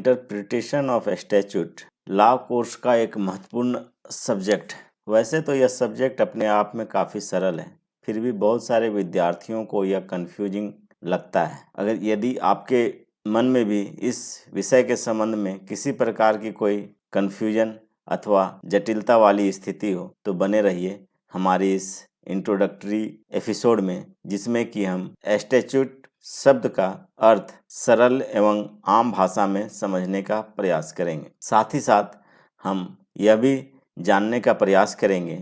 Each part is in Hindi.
Interpretation of statute law course का एक महत्वपूर्ण सब्जेक्ट है। वैसे तो यह सब्जेक्ट अपने आप में काफ़ी सरल है, फिर भी बहुत सारे विद्यार्थियों को यह कंफ्यूजिंग लगता है। अगर यदि आपके मन में भी इस विषय के संबंध में किसी प्रकार की कोई कंफ्यूजन अथवा जटिलता वाली स्थिति हो तो बने रहिए हमारी इस इंट्रोडक्टरी एपिसोड में, जिसमें कि हम स्टैट्यूट शब्द का अर्थ सरल एवं आम भाषा में समझने का प्रयास करेंगे। साथ ही साथ हम यह भी जानने का प्रयास करेंगे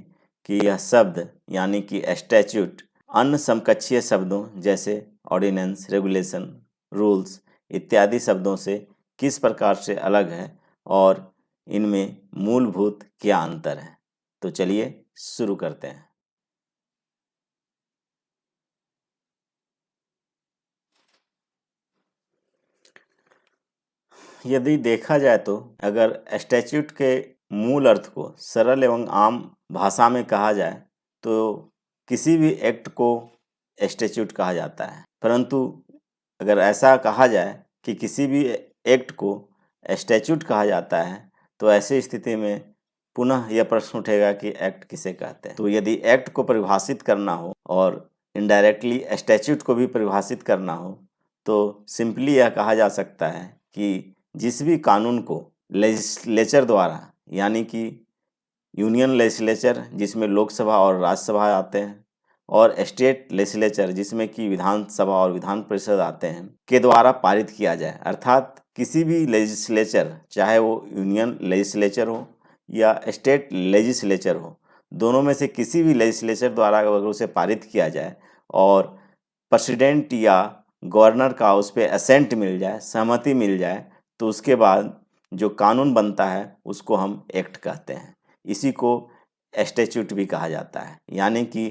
कि यह शब्द यानी कि स्टैट्यूट अन्य समकक्षीय शब्दों जैसे ऑर्डिनेंस, रेगुलेशन, रूल्स इत्यादि शब्दों से किस प्रकार से अलग है और इनमें मूलभूत क्या अंतर है। तो चलिए शुरू करते हैं। यदि देखा जाए तो अगर स्टैट्यूट के मूल अर्थ को सरल एवं आम भाषा में कहा जाए तो किसी भी एक्ट को स्टैट्यूट कहा जाता है, परंतु अगर ऐसा कहा जाए कि किसी भी एक्ट को स्टैट्यूट कहा जाता है तो ऐसी स्थिति में पुनः यह प्रश्न उठेगा कि एक्ट किसे कहते हैं। तो यदि एक्ट को परिभाषित करना हो और इनडायरेक्टली स्टैट्यूट को भी परिभाषित करना हो तो सिंपली यह कहा जा सकता है कि जिस भी कानून को लेजिस्लेचर द्वारा यानी कि यूनियन लेजिस्लेचर जिसमें लोकसभा और राज्यसभा आते हैं और स्टेट लेजिस्लेचर जिसमें कि विधानसभा और विधान परिषद आते हैं के द्वारा पारित किया जाए, अर्थात किसी भी लेजिस्लेचर चाहे वो यूनियन लेजिस्लेचर हो या स्टेट लेजिस्लेचर हो, दोनों में से किसी भी लेजिस्लेचर द्वारा अगर उसे पारित किया जाए और प्रेसिडेंट या गवर्नर का उस पर असेंट मिल जाए, सहमति मिल जाए, तो उसके बाद जो कानून बनता है उसको हम एक्ट कहते हैं। इसी को स्टैट्यूट भी कहा जाता है, यानी कि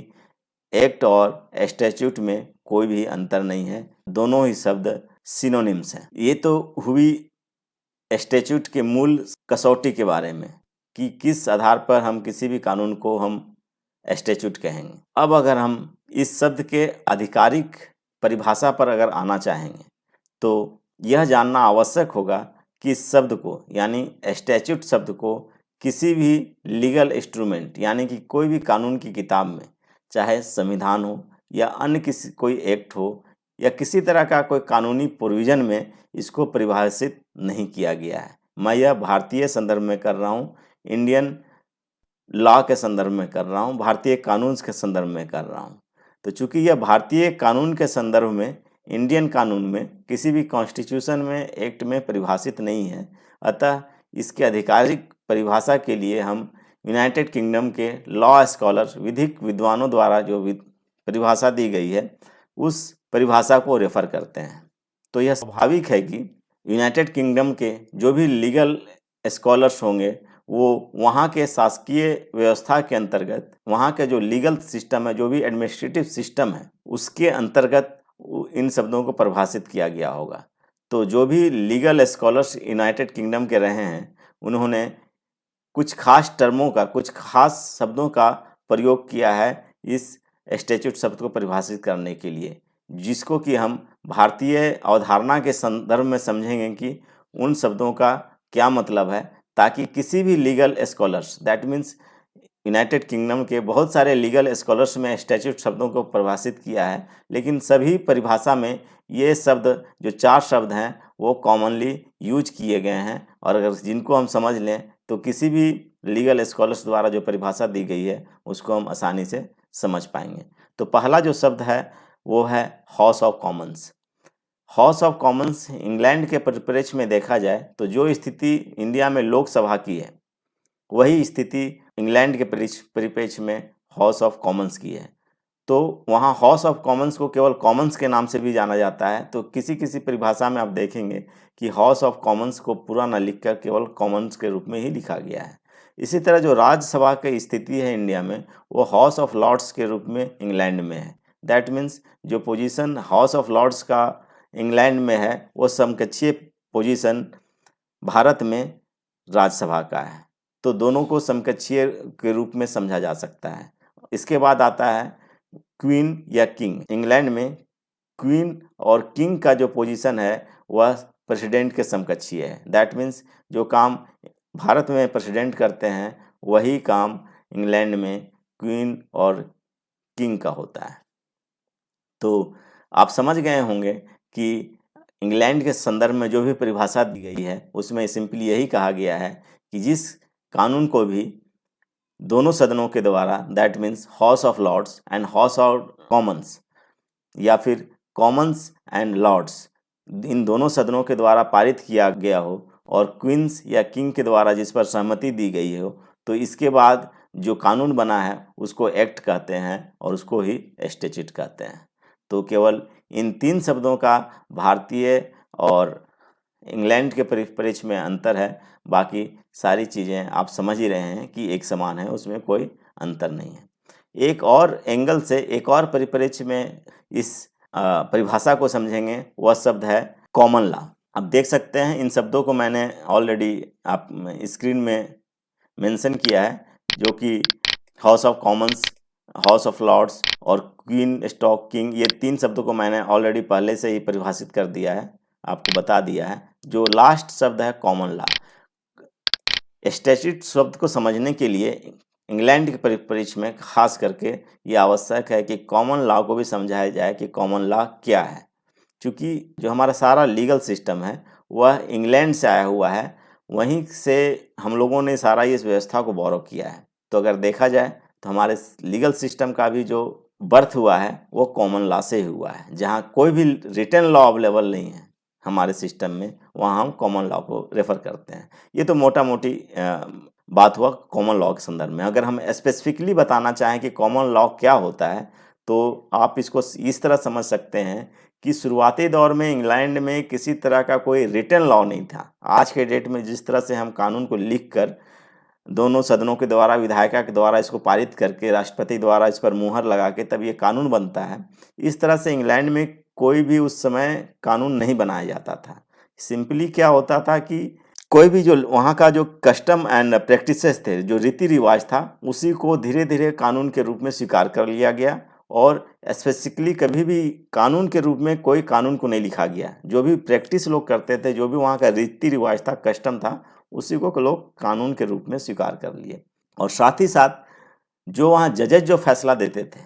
एक्ट और स्टैट्यूट में कोई भी अंतर नहीं है, दोनों ही शब्द सिनोनिम्स हैं। ये तो हुई स्टैट्यूट के मूल कसौटी के बारे में कि किस आधार पर हम किसी भी कानून को हम स्टैट्यूट कहेंगे। अब अगर हम इस शब्द के आधिकारिक परिभाषा पर अगर आना चाहेंगे तो यह जानना आवश्यक होगा कि इस शब्द को यानी स्टैट्यूट शब्द को किसी भी लीगल इंस्ट्रूमेंट यानी कि कोई भी कानून की किताब में, चाहे संविधान हो या अन्य किसी कोई एक्ट हो या किसी तरह का कोई कानूनी प्रोविजन में इसको परिभाषित नहीं किया गया है। मैं यह भारतीय संदर्भ में कर रहा हूँ, इंडियन लॉ के संदर्भ में कर रहा हूँ, भारतीय कानून के संदर्भ में कर रहा हूँ। तो चूंकि यह भारतीय कानून के संदर्भ में, इंडियन कानून में किसी भी कॉन्स्टिट्यूशन में, एक्ट में परिभाषित नहीं है, अतः इसके आधिकारिक परिभाषा के लिए हम यूनाइटेड किंगडम के लॉ स्कॉलर, विधिक विद्वानों द्वारा जो परिभाषा दी गई है उस परिभाषा को रेफर करते हैं। तो यह स्वाभाविक है कि यूनाइटेड किंगडम के जो भी लीगल स्कॉलर्स होंगे वो वहाँ के शासकीय व्यवस्था के अंतर्गत, वहाँ के जो लीगल सिस्टम है, जो भी एडमिनिस्ट्रेटिव सिस्टम है, उसके अंतर्गत इन शब्दों को परिभाषित किया गया होगा। तो जो भी लीगल स्कॉलर्स यूनाइटेड किंगडम के रहे हैं उन्होंने कुछ खास टर्मों का, कुछ खास शब्दों का प्रयोग किया है इस स्टैट्यूट शब्द को परिभाषित करने के लिए, जिसको कि हम भारतीय अवधारणा के संदर्भ में समझेंगे कि उन शब्दों का क्या मतलब है, ताकि किसी भी legal scholars, that means United kingdom के बहुत सारे लीगल स्कॉलर्स में स्टैट्यूट शब्दों को परिभाषित किया है, लेकिन सभी परिभाषा में ये शब्द जो 4 शब्द हैं वो कॉमनली यूज किए गए हैं और अगर जिनको हम समझ लें तो किसी भी लीगल स्कॉलर्स द्वारा जो परिभाषा दी गई है उसको हम आसानी से समझ पाएंगे। तो पहला जो शब्द है वो है house of Commons. House of Commons England के परिप्रेक्ष्य में देखा जाए तो जो स्थिति इंडिया में लोकसभा की है वही स्थिति इंग्लैंड के परिप्रेक्ष्य में हाउस ऑफ कॉमन्स की है। तो वहाँ हाउस ऑफ कॉमन्स को केवल कॉमन्स के नाम से भी जाना जाता है। तो किसी किसी परिभाषा में आप देखेंगे कि हाउस ऑफ कॉमन्स को पूरा न लिखकर केवल कॉमन्स के रूप में ही लिखा गया है। इसी तरह जो राज्यसभा की स्थिति है इंडिया में वो हाउस ऑफ लॉर्ड्स के रूप में इंग्लैंड में है। दैट मीन्स जो पोजीशन हाउस ऑफ लॉर्ड्स का इंग्लैंड में है वो समकक्षीय पोजीशन भारत में राज्यसभा का है। तो दोनों को समकक्षीय के रूप में समझा जा सकता है। इसके बाद आता है क्वीन या किंग। इंग्लैंड में क्वीन और किंग का जो पोजीशन है वह प्रेसिडेंट के समकक्षीय है। दैट मीन्स जो काम भारत में प्रेसिडेंट करते हैं वही काम इंग्लैंड में क्वीन और किंग का होता है। तो आप समझ गए होंगे कि इंग्लैंड के संदर्भ में जो भी परिभाषा दी गई है उसमें सिंपली यही कहा गया है कि जिस कानून को भी दोनों सदनों के द्वारा, that means House of Lords and House of Commons, या फिर कॉमन्स एंड लॉर्ड्स, इन दोनों सदनों के द्वारा पारित किया गया हो और क्वींस या किंग के द्वारा जिस पर सहमति दी गई हो, तो इसके बाद जो कानून बना है उसको एक्ट कहते हैं और उसको ही स्टैट्यूट कहते हैं। तो केवल इन 3 शब्दों का भारतीय और इंग्लैंड के परिप्रेक्ष्य में अंतर है, बाकी सारी चीज़ें आप समझ ही रहे हैं कि एक समान है, उसमें कोई अंतर नहीं है। एक और एंगल से, एक और परिप्रेक्ष्य में इस परिभाषा को समझेंगे, वह शब्द है कॉमन लॉ। आप देख सकते हैं इन शब्दों को मैंने ऑलरेडी आप स्क्रीन में मेंशन किया है, जो कि House of Commons, House of Lords और क्वीन स्टॉक किंग, ये 3 शब्दों को मैंने ऑलरेडी पहले से ही परिभाषित कर दिया है, आपको बता दिया है। जो लास्ट शब्द है कॉमन लॉ, स्टैट्यूट शब्द को समझने के लिए इंग्लैंड के परिप्रेक्ष्य में खास करके ये आवश्यक है कि कॉमन लॉ को भी समझाया जाए कि कॉमन लॉ क्या है, क्योंकि जो हमारा सारा लीगल सिस्टम है वह इंग्लैंड से आया हुआ है, वहीं से हम लोगों ने सारा इस व्यवस्था को बोरो किया है। तो अगर देखा जाए तो हमारे लीगल सिस्टम का भी जो बर्थ हुआ है वो कॉमन लॉ से ही हुआ है। जहाँ कोई भी रिटन लॉ अवेलेबल नहीं है हमारे सिस्टम में, वहाँ हम कॉमन लॉ को रेफर करते हैं। ये तो मोटा मोटी बात हुआ कॉमन लॉ के संदर्भ में। अगर हम स्पेसिफिकली बताना चाहें कि कॉमन लॉ क्या होता है, तो आप इसको इस तरह समझ सकते हैं कि शुरुआती दौर में इंग्लैंड में किसी तरह का कोई रिटन लॉ नहीं था। आज के डेट में जिस तरह से हम कानून को लिख कर दोनों सदनों के द्वारा, विधायिका के द्वारा इसको पारित करके, राष्ट्रपति द्वारा इस पर मुहर लगा के तब ये कानून बनता है, इस तरह से इंग्लैंड में कोई भी उस समय कानून नहीं बनाया जाता था। सिंपली क्या होता था कि कोई भी जो वहाँ का जो कस्टम एंड प्रैक्टिसेस थे, जो रीति रिवाज था, उसी को धीरे धीरे कानून के रूप में स्वीकार कर लिया गया और स्पेसिफिकली कभी भी कानून के रूप में कोई कानून को नहीं लिखा गया। जो भी प्रैक्टिस लोग करते थे, जो भी वहाँ का रीति रिवाज था, कस्टम था, उसी को लोग कानून के रूप में स्वीकार कर लिए। और साथ ही साथ जो वहाँ जजेज जो फैसला देते थे,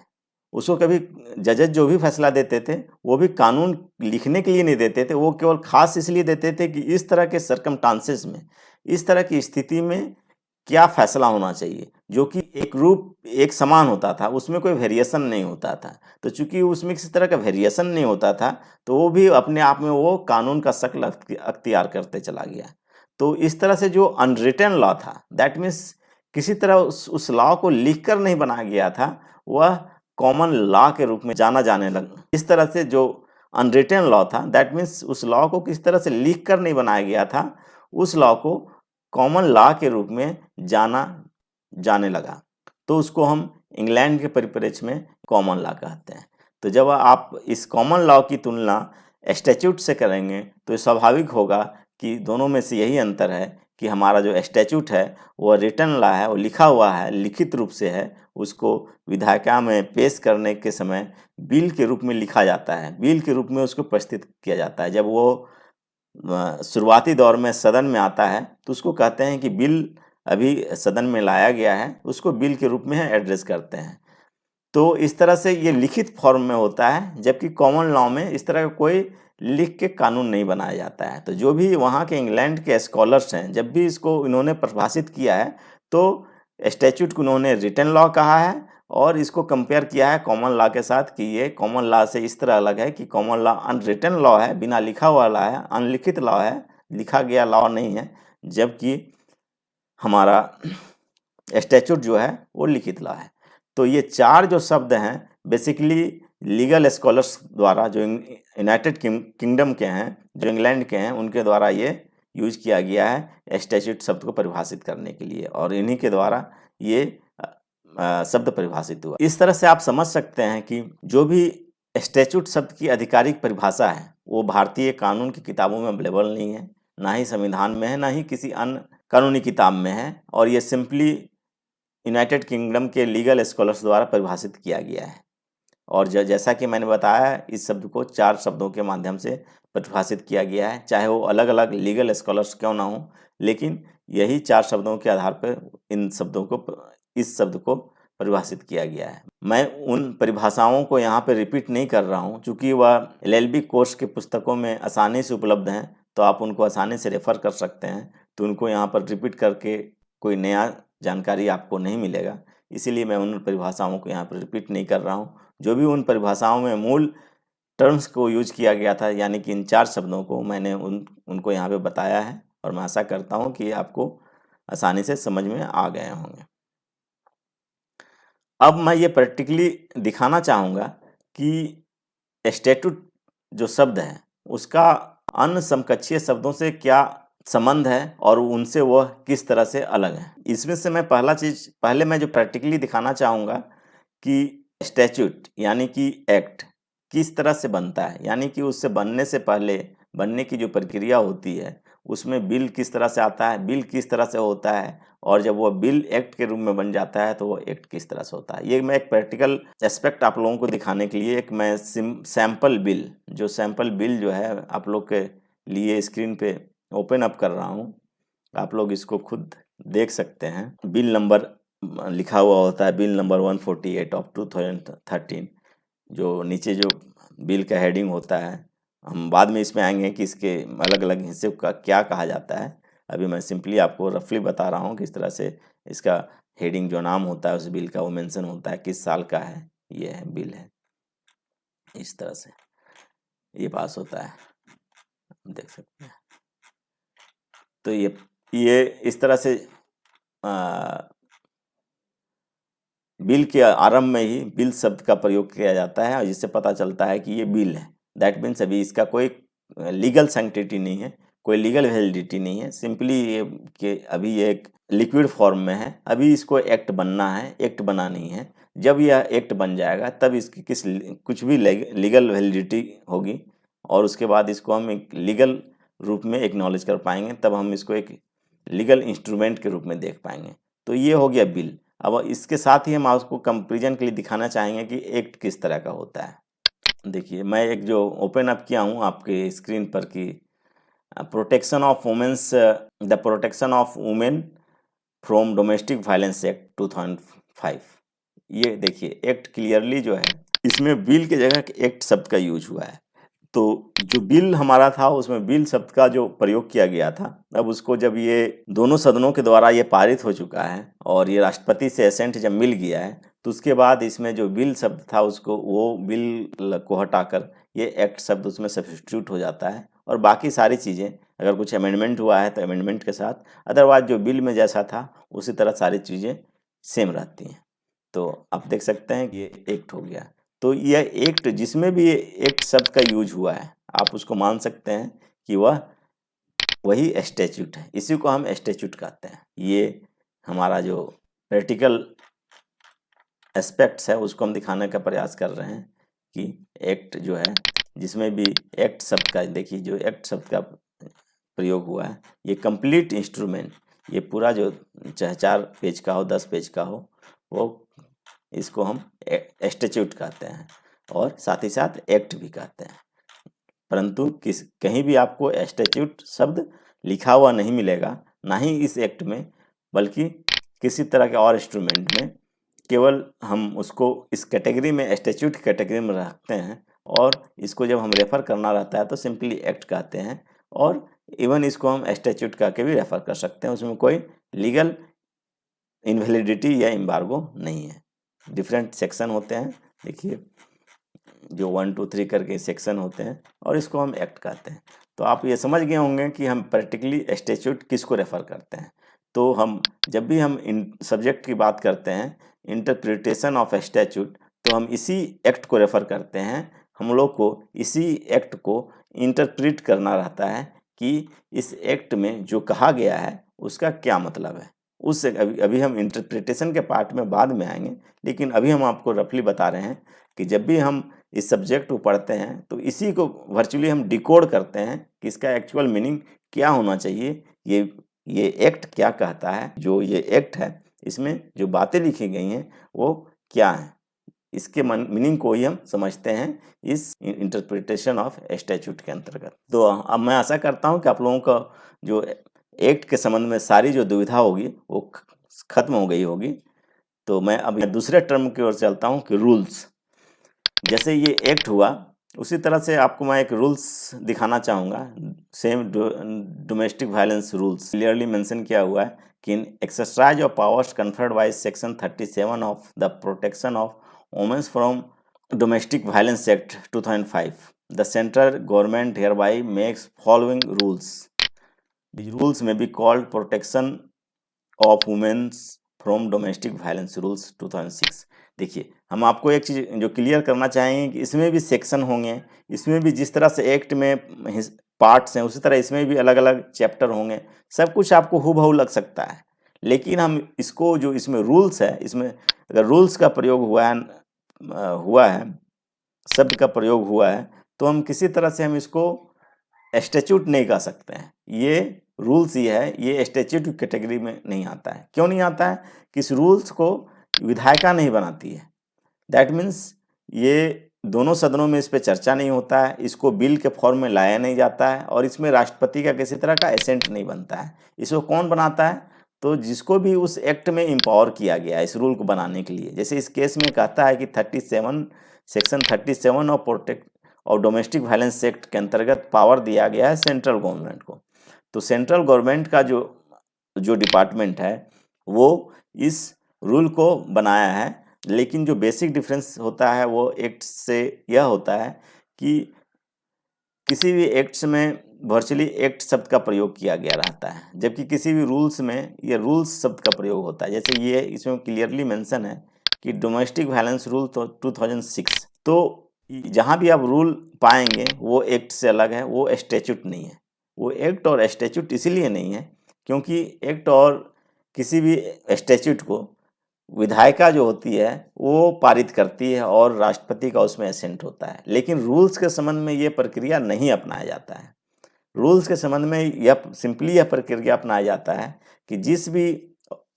उसको कभी जजेज जो भी फैसला देते थे वो भी कानून लिखने के लिए नहीं देते थे, वो केवल खास इसलिए देते थे कि इस तरह के सर्कमस्टांसेस में, इस तरह की स्थिति में क्या फैसला होना चाहिए, जो कि एक रूप एक समान होता था, उसमें कोई वेरिएशन नहीं होता था। तो चूंकि उसमें किसी तरह का वेरिएशन नहीं होता था, तो वो भी अपने आप में वो कानून का शक्ल अख्तियार करते चला गया। तो इस तरह से जो अनरिटन लॉ था, दैट मीन्स किसी तरह उस लॉ को लिखकर नहीं बनाया गया था, वह कॉमन लॉ के रूप में जाना जाने लगा। इस तरह से जो अनरिटन लॉ था, दैट मीन्स उस लॉ को किस तरह से लिख कर नहीं बनाया गया था, उस लॉ को कॉमन लॉ के रूप में जाना जाने लगा। तो उसको हम इंग्लैंड के परिप्रेक्ष्य में कॉमन लॉ कहते हैं। तो जब आप इस कॉमन लॉ की तुलना स्टैट्यूट से करेंगे तो स्वाभाविक होगा कि दोनों में से यही अंतर है कि हमारा जो स्टैट्यूट है वो रिटन लॉ है, वो लिखा हुआ है, लिखित रूप से है, उसको विधायिका में पेश करने के समय बिल के रूप में लिखा जाता है, बिल के रूप में उसको प्रस्तुत किया जाता है। जब वो शुरुआती दौर में सदन में आता है तो उसको कहते हैं कि बिल अभी सदन में लाया गया है, उसको बिल के रूप में एड्रेस करते हैं। तो इस तरह से ये लिखित फॉर्म में होता है, जबकि कॉमन लॉ में इस तरह का कोई लिख के कानून नहीं बनाया जाता है। तो जो भी वहाँ के इंग्लैंड के स्कॉलर्स हैं, जब भी इसको इन्होंने परिभाषित किया है तो स्टैट्यूट को उन्होंने रिटन लॉ कहा है और इसको कंपेयर किया है कॉमन लॉ के साथ कि ये कॉमन लॉ से इस तरह अलग है कि कॉमन लॉ अनरिटन लॉ है, बिना लिखा हुआ लॉ है, अनलिखित लॉ है, लिखा गया लॉ नहीं है, जबकि हमारा स्टैट्यूट जो है वो लिखित लॉ है। तो ये 4 जो शब्द हैं बेसिकली लीगल स्कॉलर्स द्वारा, जो यूनाइटेड किंगडम के हैं, जो इंग्लैंड के हैं, उनके द्वारा ये यूज किया गया है स्टैट्यूट शब्द को परिभाषित करने के लिए, और इन्हीं के द्वारा ये शब्द परिभाषित हुआ। इस तरह से आप समझ सकते हैं कि जो भी स्टैट्यूट शब्द की आधिकारिक परिभाषा है वो भारतीय कानून की किताबों में अवेलेबल नहीं है, ना ही संविधान में है, ना ही किसी अन्य कानूनी किताब में है, और ये सिंपली यूनाइटेड किंगडम के लीगल स्कॉलर्स द्वारा परिभाषित किया गया है। और जैसा कि मैंने बताया, इस शब्द को 4 शब्दों के माध्यम से परिभाषित किया गया है, चाहे वो अलग अलग लीगल स्कॉलर्स क्यों ना हो, लेकिन यही 4 शब्दों के आधार पर इस शब्द को परिभाषित किया गया है। मैं उन परिभाषाओं को यहाँ पे रिपीट नहीं कर रहा हूँ, चूँकि वह एलएलबी कोर्स के पुस्तकों में आसानी से उपलब्ध हैं, तो आप उनको आसानी से रेफ़र कर सकते हैं, तो उनको यहाँ पर रिपीट करके कोई नया जानकारी आपको नहीं मिलेगा, इसीलिए मैं उन परिभाषाओं को यहाँ पर रिपीट नहीं कर रहा हूँ। जो भी उन परिभाषाओं में मूल टर्म्स को यूज किया गया था, यानी कि इन 4 शब्दों को मैंने उनको यहाँ पे बताया है, और मैं आशा करता हूँ कि आपको आसानी से समझ में आ गए होंगे। अब मैं ये प्रैक्टिकली दिखाना चाहूँगा कि स्टैट्यूट जो शब्द है उसका अन्य समकक्षीय शब्दों से क्या संबंध है और उनसे वह किस तरह से अलग है। इसमें से मैं पहले मैं जो प्रैक्टिकली दिखाना चाहूँगा कि स्टैट्यूट यानी कि एक्ट किस तरह से बनता है, यानी कि उससे बनने से पहले बनने की जो प्रक्रिया होती है उसमें बिल किस तरह से आता है, बिल किस तरह से होता है, और जब वह बिल एक्ट के रूप में बन जाता है तो वो एक्ट किस तरह से होता है। ये मैं एक प्रैक्टिकल एस्पेक्ट आप लोगों को दिखाने के लिए एक मैं सैम्पल बिल जो है आप लोग के लिए स्क्रीन पे ओपन अप कर रहा हूँ। आप लोग इसको खुद देख सकते हैं। बिल नंबर लिखा हुआ होता है, बिल नंबर 148 ऑफ 2013, जो नीचे जो बिल का हेडिंग होता है। हम बाद में इसमें आएंगे कि इसके अलग अलग हिस्से का क्या कहा जाता है। अभी मैं सिंपली आपको रफली बता रहा हूँ किस तरह से इसका हेडिंग जो नाम होता है उस बिल का वो मेंशन होता है, किस साल का है, ये है बिल है, इस तरह से ये पास होता है, देख सकते हैं। तो ये इस तरह से बिल के आरंभ में ही बिल शब्द का प्रयोग किया जाता है और जिससे पता चलता है कि ये बिल है। दैट मीन्स अभी इसका कोई लीगल सैंक्टिटी नहीं है, कोई लीगल वैलिडिटी नहीं है, सिंपली ये कि अभी ये एक लिक्विड फॉर्म में है, अभी इसको एक्ट बनना है, एक्ट बना नहीं है। जब यह एक्ट बन जाएगा तब इसकी कुछ भी लीगल वैलिडिटी होगी और उसके बाद इसको हम एक लीगल रूप में एक्नॉलेज कर पाएंगे, तब हम इसको एक लीगल इंस्ट्रूमेंट के रूप में देख पाएंगे। तो ये हो गया बिल। अब इसके साथ ही हम आपको कंपेरिजन के लिए दिखाना चाहेंगे कि एक्ट किस तरह का होता है। देखिए मैं एक जो ओपन अप किया हूँ आपके स्क्रीन पर कि protection of women's the protection of women from domestic violence act 2005। ये देखिए एक्ट क्लियरली जो है इसमें बिल की जगह एक्ट शब्द का यूज हुआ है। तो जो बिल हमारा था उसमें बिल शब्द का जो प्रयोग किया गया था, अब उसको जब ये दोनों सदनों के द्वारा ये पारित हो चुका है और ये राष्ट्रपति से एसेंट जब मिल गया है तो उसके बाद इसमें जो बिल शब्द था उसको वो बिल को हटाकर ये एक्ट शब्द उसमें सब्स्टिट्यूट हो जाता है और बाकी सारी चीज़ें अगर कुछ अमेंडमेंट हुआ है तो अमेंडमेंट के साथ, अदरवाइज जो बिल में जैसा था उसी तरह सारी चीज़ें सेम रहती हैं। तो आप देख सकते हैं कि ये एक्ट हो गया। तो यह एक्ट जिसमें भी ये एक्ट शब्द का यूज हुआ है आप उसको मान सकते हैं कि वह वही स्टैच्यूट है, इसी को हम स्टैच्यूट कहते हैं। ये हमारा जो प्रैक्टिकल एस्पेक्ट्स है उसको हम दिखाने का प्रयास कर रहे हैं कि एक्ट जो है जिसमें भी एक्ट शब्द का, देखिए जो एक्ट शब्द का प्रयोग हुआ है ये कंप्लीट इंस्ट्रूमेंट, ये पूरा जो चाहे 4 पेज का हो 10 पेज का हो वो इसको हम स्टैच्यूट कहते हैं और साथ ही साथ एक्ट भी कहते हैं। परंतु कहीं भी आपको स्टैच्यूट शब्द लिखा हुआ नहीं मिलेगा, ना ही इस एक्ट में बल्कि किसी तरह के और इंस्ट्रूमेंट में। केवल हम उसको इस कैटेगरी में स्टैच्यूट कैटेगरी में रखते हैं और इसको जब हम रेफ़र करना रहता है तो सिंपली एक्ट कहते हैं और इवन इसको हम स्टैच्यूट कह के भी रेफ़र कर सकते हैं। उसमें कोई लीगल इनवैलिडिटी या एम्बार्गो नहीं है। डिफरेंट सेक्शन होते हैं, देखिए जो 1 2 3 करके सेक्शन होते हैं और इसको हम एक्ट कहते हैं। तो आप ये समझ गए होंगे कि हम प्रैक्टिकली स्टैच्यूट किसको रेफ़र करते हैं। तो हम जब भी हम इन सब्जेक्ट की बात करते हैं इंटरप्रिटेशन ऑफ स्टैच्यूट, तो हम इसी एक्ट को रेफ़र करते हैं। हम लोग को इसी एक्ट को इंटरप्रिट करना रहता है कि इस एक्ट में जो कहा गया है उसका क्या मतलब है। उससे अभी हम इंटरप्रिटेशन के पार्ट में बाद में आएंगे, लेकिन अभी हम आपको रफली बता रहे हैं कि जब भी हम इस सब्जेक्ट को पढ़ते हैं तो इसी को वर्चुअली हम डिकोड करते हैं कि इसका एक्चुअल मीनिंग क्या होना चाहिए, ये एक्ट क्या कहता है, जो ये एक्ट है इसमें जो बातें लिखी गई हैं वो क्या हैं। इसके मीनिंग को ही हम समझते हैं इस इंटरप्रिटेशन ऑफ स्टैट्यूट के अंतर्गत। तो अब मैं आशा करता हूं कि आप लोगों का जो एक्ट के संबंध में सारी जो दुविधा होगी वो खत्म हो गई होगी। तो मैं अब दूसरे टर्म की ओर चलता हूं कि रूल्स। जैसे ये एक्ट हुआ उसी तरह से आपको मैं एक रूल्स दिखाना चाहूँगा। Same domestic violence rules clearly mention किया हुआ है कि in exercise of powers conferred by section 37 of the protection of women's from domestic violence act 2005 the central government hereby makes following rules. These rules may be called protection of women's from domestic violence rules 2006। देखिए हम आपको एक चीज़ जो क्लियर करना चाहेंगे कि इसमें भी सेक्शन होंगे, इसमें भी जिस तरह से एक्ट में पार्ट्स हैं उसी तरह इसमें भी अलग अलग चैप्टर होंगे। सब कुछ आपको हूबहू लग सकता है, लेकिन हम इसको जो इसमें रूल्स है, इसमें अगर रूल्स का प्रयोग हुआ है शब्द का प्रयोग हुआ है तो हम किसी तरह से हम इसको स्टैट्यूट नहीं कह सकते हैं। ये रूल्स ही है, ये स्टैट्यूट की कैटेगरी में नहीं आता है। क्यों नहीं आता है कि इस रूल्स को विधायिका नहीं बनाती है। दैट मीन्स ये दोनों सदनों में इस पर चर्चा नहीं होता है, इसको बिल के फॉर्म में लाया नहीं जाता है और इसमें राष्ट्रपति का किसी तरह का एसेंट नहीं बनता है। इसको कौन बनाता है? तो जिसको भी उस एक्ट में एम्पावर किया गया है इस रूल को बनाने के लिए। जैसे इस केस में कहता है कि सेक्शन 37 ऑफ प्रोटेक्ट और डोमेस्टिक वायलेंस एक्ट के अंतर्गत पावर दिया गया है सेंट्रल गवर्नमेंट को। तो सेंट्रल गवर्नमेंट का जो डिपार्टमेंट है वो इस रूल को बनाया है, लेकिन जो बेसिक डिफरेंस होता है वो एक्ट से यह होता है कि किसी भी एक्ट्स में वर्चुअली एक्ट शब्द का प्रयोग किया गया रहता है, जबकि किसी भी रूल्स में ये रूल्स शब्द का प्रयोग होता है। जैसे ये इसमें क्लियरली मेंशन है कि डोमेस्टिक वायलेंस रूल तो 2006। तो जहाँ भी आप रूल पाएंगे वो एक्ट से अलग है, वो स्टैट्यूट नहीं है। वो एक्ट और स्टैट्यूट इसीलिए नहीं है क्योंकि एक्ट और किसी भी स्टैट्यूट को विधायिका जो होती है वो पारित करती है और राष्ट्रपति का उसमें एसेंट होता है। लेकिन रूल्स के संबंध में ये प्रक्रिया नहीं अपनाया जाता है। रूल्स के संबंध में यह सिंपली यह प्रक्रिया अपनाया जाता है कि जिस भी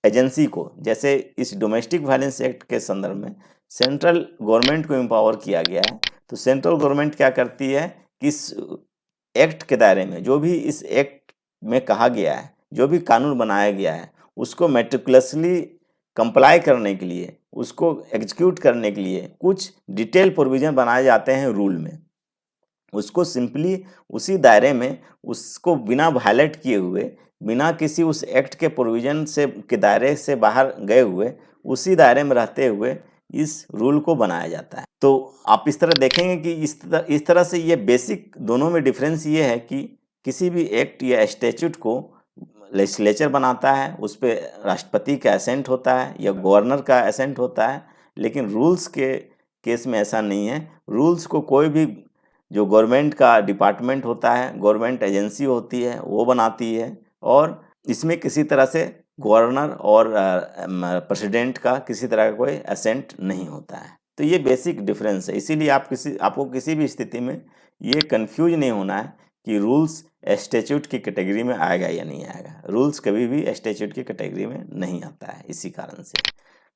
एजेंसी को, जैसे इस डोमेस्टिक वायलेंस एक्ट के संदर्भ में सेंट्रल गवर्नमेंट को एम्पावर किया गया है, तो सेंट्रल गवर्नमेंट क्या करती है कि इस एक्ट के दायरे में जो भी इस एक्ट में कहा गया है, जो भी कानून बनाया गया है, उसको मेटिकुलसली कंप्लाई करने के लिए, उसको एग्जीक्यूट करने के लिए कुछ डिटेल प्रोविजन बनाए जाते हैं रूल में। उसको सिंपली उसी दायरे में, उसको बिना वायलेट किए हुए, बिना किसी उस एक्ट के प्रोविजन से के दायरे से बाहर गए हुए, उसी दायरे में रहते हुए इस रूल को बनाया जाता है। तो आप इस तरह देखेंगे कि इस तरह से ये बेसिक दोनों में डिफरेंस ये है कि किसी भी एक्ट या स्टैट्यूट को लेजिस्लेचर बनाता है, उस पर राष्ट्रपति का एसेंट होता है या गवर्नर का एसेंट होता है, लेकिन रूल्स के केस में ऐसा नहीं है। रूल्स को कोई भी जो गवर्नमेंट का डिपार्टमेंट होता है, गवर्नमेंट एजेंसी होती है, वो बनाती है और इसमें किसी तरह से गवर्नर और प्रेसिडेंट का किसी तरह का कोई एसेंट नहीं होता है। तो ये बेसिक डिफरेंस है। इसीलिए आपको किसी भी स्थिति में ये कंफ्यूज नहीं होना है कि रूल्स स्टैट्यूट की कैटेगरी में आएगा या नहीं आएगा। रूल्स कभी भी स्टैट्यूट की कैटेगरी में नहीं आता है, इसी कारण से।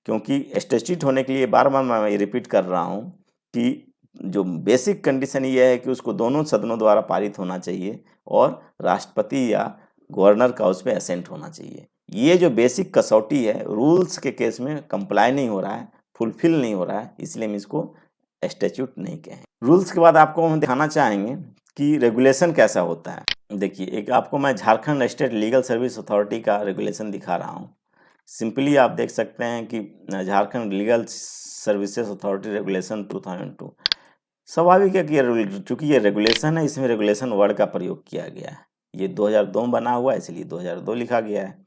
क्योंकि स्टैट्यूट होने के लिए बार बार मैं ये रिपीट कर रहा हूँ कि जो बेसिक कंडीशन ये है कि उसको दोनों सदनों द्वारा पारित होना चाहिए और राष्ट्रपति या गवर्नर का उसमें एसेंट होना चाहिए। ये जो बेसिक कसौटी है रूल्स के केस में कंप्लाई नहीं हो रहा है, फुलफिल नहीं हो रहा है, इसलिए हम इसको स्टैट्यूट नहीं कहें। रूल्स के बाद आपको हम दिखाना चाहेंगे कि रेगुलेशन कैसा होता है। देखिए, एक आपको मैं Jharkhand state legal service authority का रेगुलेशन दिखा रहा हूँ। सिंपली आप देख सकते हैं कि Jharkhand legal services authority regulation 2002। स्वाभाविक है कि चूँकि ये रेगुलेशन है, इसमें रेगुलेशन वर्ड का प्रयोग किया गया है। ये 2002 में बना हुआ है, इसलिए 2002 लिखा गया है।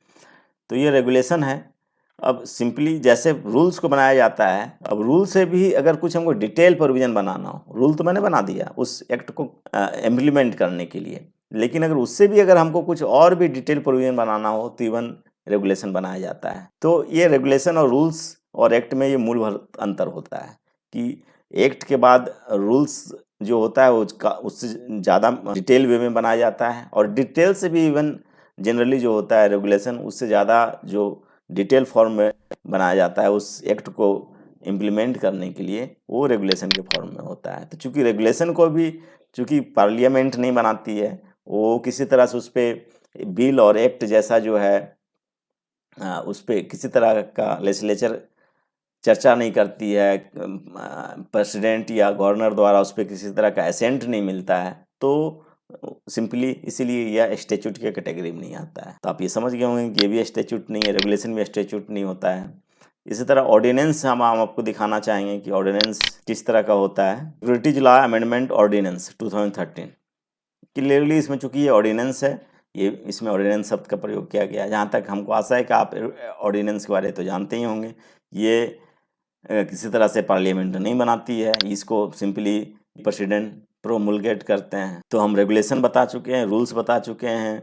तो ये रेगुलेशन है। अब सिंपली जैसे रूल्स को बनाया जाता है, अब रूल से भी अगर कुछ हमको डिटेल प्रोविजन बनाना हो, रूल तो मैंने बना दिया उस एक्ट को इम्प्लीमेंट करने के लिए, लेकिन अगर उससे भी अगर हमको कुछ और भी डिटेल प्रोविजन बनाना हो तो इवन रेगुलेशन बनाया जाता है। तो ये रेगुलेशन और रूल्स और एक्ट में ये मूल अंतर होता है कि एक्ट के बाद रूल्स जो होता है उससे ज़्यादा डिटेल वे में बनाया जाता है और डिटेल से भी इवन जनरली जो होता है रेगुलेशन उससे ज़्यादा जो डिटेल फॉर्म में बनाया जाता है, उस एक्ट को इम्प्लीमेंट करने के लिए वो रेगुलेशन के फॉर्म में होता है। तो चूंकि रेगुलेशन को भी चूंकि पार्लियामेंट नहीं बनाती है, वो किसी तरह से उस पर बिल और एक्ट जैसा जो है उस पर किसी तरह का लेजिस्लेचर चर्चा नहीं करती है, प्रेसिडेंट या गवर्नर द्वारा उस पर किसी तरह का एसेंट नहीं मिलता है, तो सिंपली इसीलिए यह स्टैट्यूट के कैटेगरी में नहीं आता है। तो आप ये समझ गए होंगे कि ये भी स्टैट्यूट नहीं है, रेगुलेशन भी स्टैट्यूट नहीं होता है। इसी तरह ऑर्डिनेंस हम आपको दिखाना चाहेंगे कि ऑर्डिनेंस किस तरह का होता है। British law amendment ordinance 2013 clearly इसमें चूंकि ये ऑर्डिनेंस है, ये इसमें ऑर्डिनेंस शब्द का प्रयोग किया गया है। जहाँ तक हमको आशा है कि आप ऑर्डिनेंस के बारे में तो जानते ही होंगे। ये किसी तरह से पार्लियामेंट नहीं बनाती है, इसको सिंपली प्रेसिडेंट प्रोमुलगेट करते हैं। तो हम रेगुलेशन बता चुके हैं, रूल्स बता चुके हैं,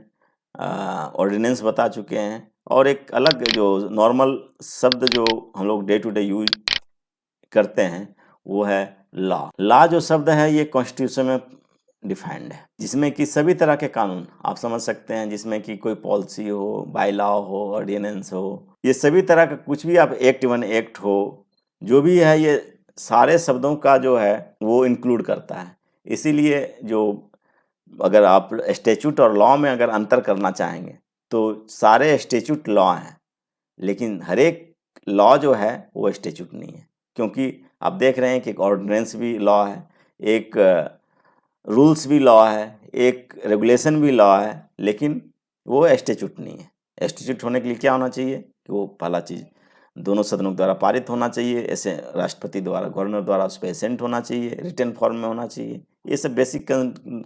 ऑर्डिनेंस बता चुके हैं, और एक अलग जो नॉर्मल शब्द जो हम लोग डे टू डे यूज करते हैं वो है लॉ। लॉ जो शब्द है ये कॉन्स्टिट्यूशन में डिफाइंड है, जिसमें कि सभी तरह के कानून आप समझ सकते हैं, जिसमें कि कोई पॉलिसी हो, बाय लॉ हो, ऑर्डिनेंस हो, ये सभी तरह का कुछ भी आप एक्ट वन एक्ट हो, जो भी है ये सारे शब्दों का जो है वो इंक्लूड करता है। इसीलिए जो अगर आप स्टैट्यूट और लॉ में अगर अंतर करना चाहेंगे तो सारे स्टैट्यूट लॉ हैं, लेकिन हर एक लॉ जो है वो स्टैट्यूट नहीं है, क्योंकि आप देख रहे हैं कि एक ऑर्डिनेंस भी लॉ है, एक रूल्स भी लॉ है, एक रेगुलेशन भी लॉ है, लेकिन वो स्टैट्यूट नहीं है। स्टैट्यूट होने के लिए क्या होना चाहिए कि वो पहला चीज़ दोनों सदनों द्वारा पारित होना चाहिए, ऐसे राष्ट्रपति द्वारा, गवर्नर द्वारा उस पर एसेंट होना चाहिए, रिटन फॉर्म में होना चाहिए। ये सब बेसिक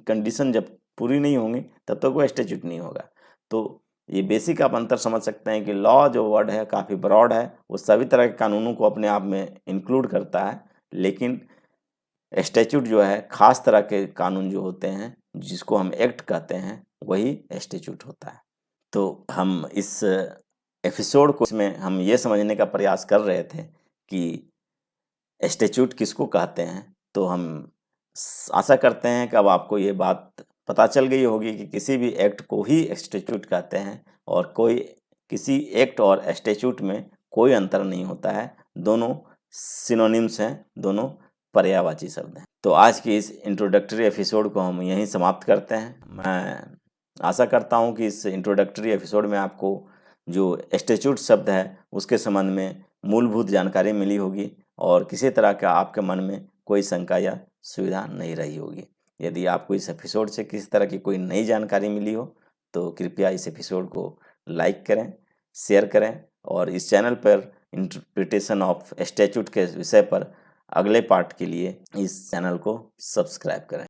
कंडीशन जब पूरी नहीं होंगी तब तक वो स्टैट्यूट नहीं होगा। तो ये बेसिक आप अंतर समझ सकते हैं कि लॉ जो वर्ड है काफ़ी ब्रॉड है, वो सभी तरह के कानूनों को अपने आप में इंक्लूड करता है, लेकिन स्टैट्यूट जो है खास तरह के कानून जो होते हैं जिसको हम एक्ट कहते हैं वही स्टैट्यूट होता है। तो हम इस एपिसोड को इसमें हम ये समझने का प्रयास कर रहे थे कि स्टैट्यूट किसको कहते हैं। तो हम आशा करते हैं कि अब आपको ये बात पता चल गई होगी कि किसी भी एक्ट को ही स्टैट्यूट कहते हैं, और कोई किसी एक्ट और स्टैट्यूट में कोई अंतर नहीं होता है, दोनों सिनोनिम्स हैं, दोनों पर्यायवाची शब्द हैं। तो आज की इस इंट्रोडक्टरी एपिसोड को हम यहीं समाप्त करते हैं। मैं आशा करता हूँ कि इस इंट्रोडक्टरी एपिसोड में आपको जो स्टैट्यूट शब्द है उसके संबंध में मूलभूत जानकारी मिली होगी, और किसी तरह का आपके मन में कोई शंका या सुविधा नहीं रही होगी। यदि आपको इस एपिसोड से किसी तरह की कोई नई जानकारी मिली हो तो कृपया इस एपिसोड को लाइक करें, शेयर करें, और इस चैनल पर इंटरप्रिटेशन ऑफ स्टैट्यूट के विषय पर अगले पार्ट के लिए इस चैनल को सब्सक्राइब करें।